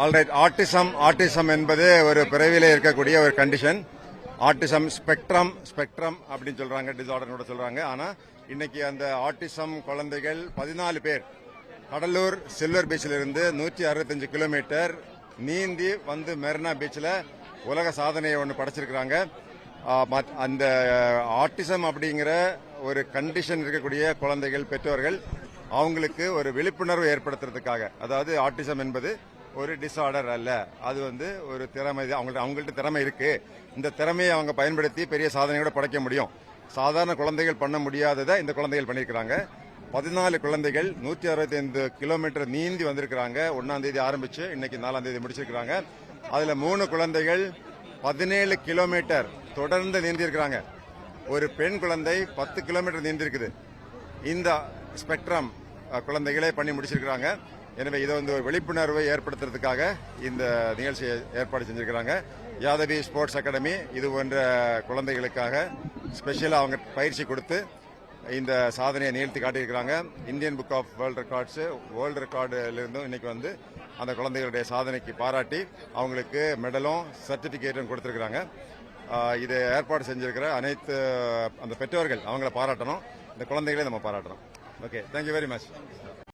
Alright. Autism என்பது ஒரு பிறவியில இருக்கக்கூடிய ஒரு கண்டிஷன். ஆட்டிசம் ஸ்பெக்ட்ரம் அப்படின்னு சொல்றாங்க, டிசார்டர் சொல்றாங்க. ஆனா இன்னைக்கு அந்த ஆட்டிசம் குழந்தைகள் 14 பேர் கடலூர் சில்வர் பீச்சில் இருந்து 165 கிலோமீட்டர் நீந்தி வந்து மெரினா பீச்சில் உலக சாதனையை ஒன்று படைச்சிருக்கிறாங்க. அந்த ஆட்டிசம் அப்படிங்கிற ஒரு கண்டிஷன் இருக்கக்கூடிய குழந்தைகள் பெற்றோர்கள் அவங்களுக்கு ஒரு விழிப்புணர்வு ஏற்படுத்துறதுக்காக, அதாவது ஆட்டிசம் என்பது ஒரு டிசார்டர் அல்ல, அது ஒரு திறமை, அவங்கள்ட்ட திறமை இருக்கு, இந்த திறமையை அவங்க பயன்படுத்தி பெரிய சாதனையோட படைக்க முடியும். சாதாரண குழந்தைகள் பண்ண முடியாததை இந்த குழந்தைகள் பண்ணியிருக்கிறாங்க. 14 குழந்தைகள் 165 கிலோமீட்டர் நீந்தி வந்திருக்கிறாங்க. 1ஆம் தேதி ஆரம்பிச்சு இன்னைக்கு 4ஆம் தேதி முடிச்சிருக்கிறாங்க. அதுல 3 குழந்தைகள் 17 கிலோமீட்டர் தொடர்ந்து நீந்தி இருக்கிறாங்க. ஒரு பெண் குழந்தை 10 கிலோமீட்டர் நீந்தி இருக்குது. இந்த ஸ்பெக்ட்ரம் குழந்தைகளே பண்ணி முடிச்சிருக்கிறாங்க. எனவே இதை ஒரு விழிப்புணர்வை ஏற்படுத்துறதுக்காக இந்த நிகழ்ச்சியை ஏற்பாடு செஞ்சிருக்கிறாங்க. யாதவி ஸ்போர்ட்ஸ் அகாடமி இது போன்ற குழந்தைகளுக்காக ஸ்பெஷலாக அவங்க பயிற்சி கொடுத்து இந்த சாதனையை நிகழ்த்தி காட்டியிருக்கிறாங்க. இந்தியன் புக் ஆஃப் வேர்ல்டு ரெக்கார்டிலிருந்தும் இன்னைக்கு அந்த குழந்தைகளுடைய சாதனைக்கு பாராட்டி அவங்களுக்கு மெடலும் சர்டிபிகேட்டும் கொடுத்திருக்கிறாங்க. இதை ஏற்பாடு செஞ்சிருக்கிற அனைத்து அந்த பெற்றோர்கள் அவங்கள பாராட்டணும், இந்த குழந்தைகளே நம்ம பாராட்டணும். Okay, thank you very much.